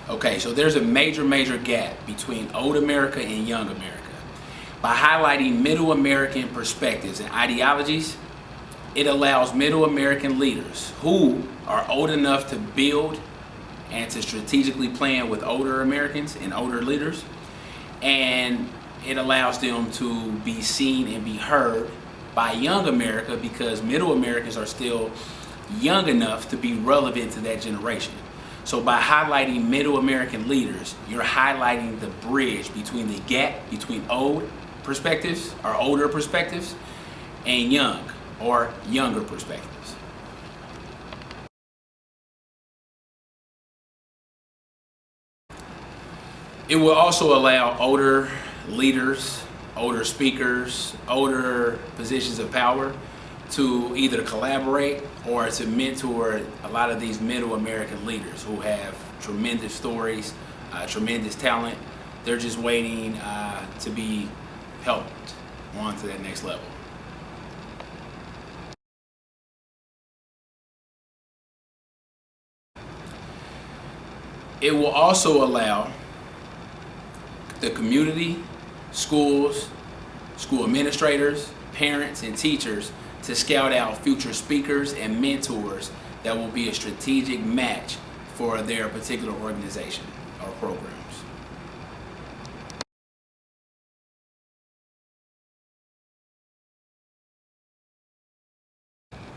Okay, so there's a major gap between old America and young America. By highlighting middle American perspectives and ideologies, it allows middle American leaders who are old enough to build and to strategically plan with older Americans and older leaders, and it allows them to be seen and be heard by young America because middle Americans are still young enough to be relevant to that generation. So by highlighting middle American leaders, you're highlighting the bridge between the gap between old perspectives or older perspectives and young or younger perspectives. It will also allow older leaders, older speakers, older positions of power to either collaborate or to mentor a lot of these middle American leaders who have tremendous stories, tremendous talent. They're just waiting to be helped on to that next level. It will also allow the community, schools, school administrators, parents, and teachers to scout out future speakers and mentors that will be a strategic match for their particular organization or programs.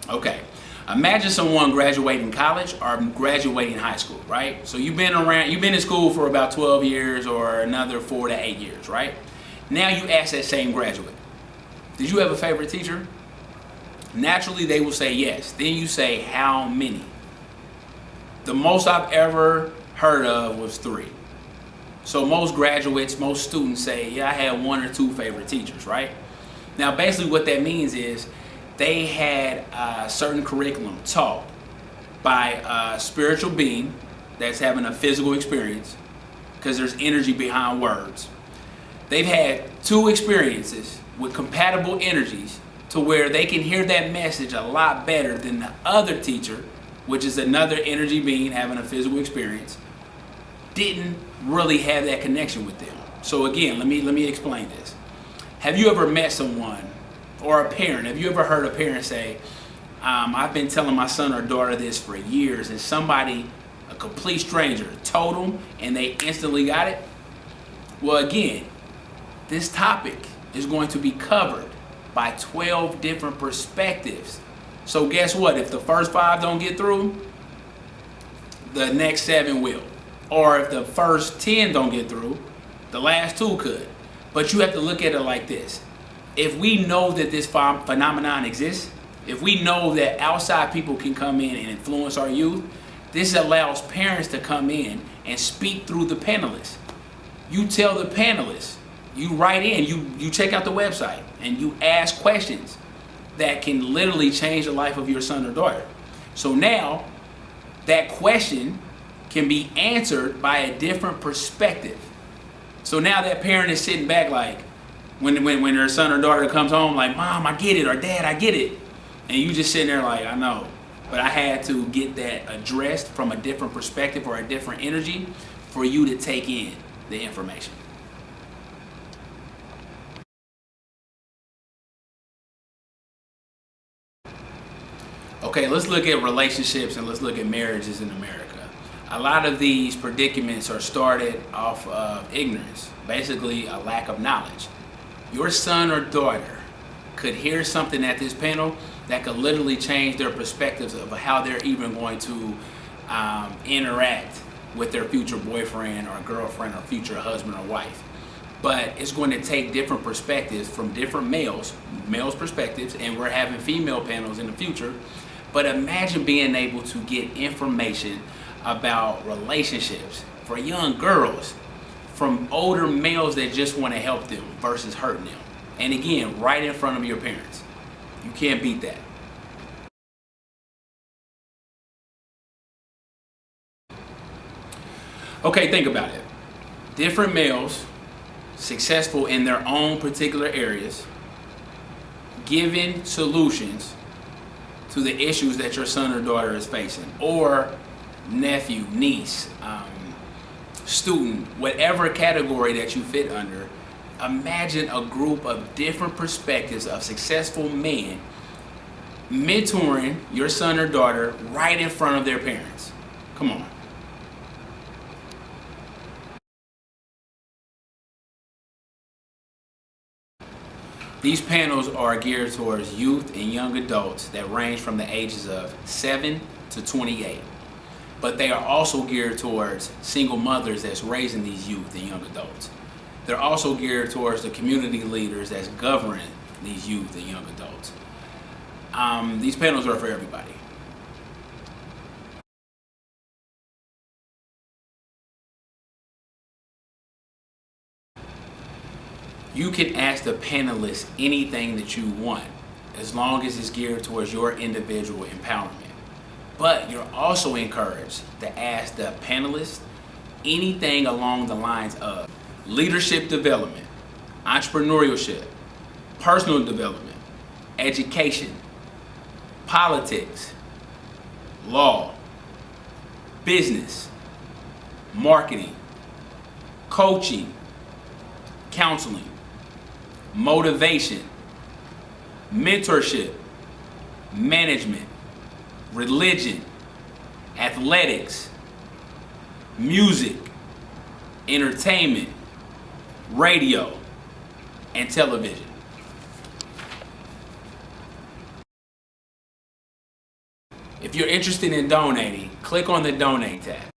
Okay, imagine someone graduating college or graduating high school, right? So you've been in school for about 12 years or another 4 to 8 years, right? Now you ask that same graduate, did you have a favorite teacher? Naturally, they will say yes. Then you say, how many? The most I've ever heard of was 3. So most graduates, most students say, yeah, I had 1 or 2 favorite teachers, right? Now, basically what that means is they had a certain curriculum taught by a spiritual being that's having a physical experience, because there's energy behind words. They've had 2 experiences with compatible energies to where they can hear that message a lot better than the other teacher, which is another energy being having a physical experience, didn't really have that connection with them. So again, let me explain this. Have you ever met someone or a parent? Have you ever heard a parent say, I've been telling my son or daughter this for years, and somebody, a complete stranger, told them and they instantly got it? Well, again, this topic is going to be covered by 12 different perspectives. So guess what? If the first 5 don't get through, the next 7 will. Or if the first 10 don't get through, the last 2 could. But you have to look at it like this. If we know that this phenomenon exists, if we know that outside people can come in and influence our youth, this allows parents to come in and speak through the panelists. You tell the panelists, you write in, you check out the website, and you ask questions that can literally change the life of your son or daughter. So now, that question can be answered by a different perspective. So now that parent is sitting back like, when their son or daughter comes home like, Mom, I get it, or Dad, I get it. And you just sitting there like, I know, but I had to get that addressed from a different perspective or a different energy for you to take in the information. Okay, let's look at relationships and let's look at marriages in America. A lot of these predicaments are started off of ignorance, basically a lack of knowledge. Your son or daughter could hear something at this panel that could literally change their perspectives of how they're even going to interact with their future boyfriend or girlfriend or future husband or wife. But it's going to take different perspectives from different males' perspectives, and we're having female panels in the future. But imagine being able to get information about relationships for young girls from older males that just want to help them versus hurting them. And again, right in front of your parents. You can't beat that. Okay, think about it. Different males, successful in their own particular areas, giving solutions to the issues that your son or daughter is facing, or nephew, niece, student, whatever category that you fit under, imagine a group of different perspectives of successful men mentoring your son or daughter right in front of their parents. Come on. These panels are geared towards youth and young adults that range from the ages of 7 to 28. But they are also geared towards single mothers that's raising these youth and young adults. They're also geared towards the community leaders that's governing these youth and young adults. These panels are for everybody. You can ask the panelists anything that you want, as long as it's geared towards your individual empowerment. But you're also encouraged to ask the panelists anything along the lines of leadership development, entrepreneurship, personal development, education, politics, law, business, marketing, coaching, counseling, motivation, mentorship, management, religion, athletics, music, entertainment, radio, and television. If you're interested in donating, click on the donate tab.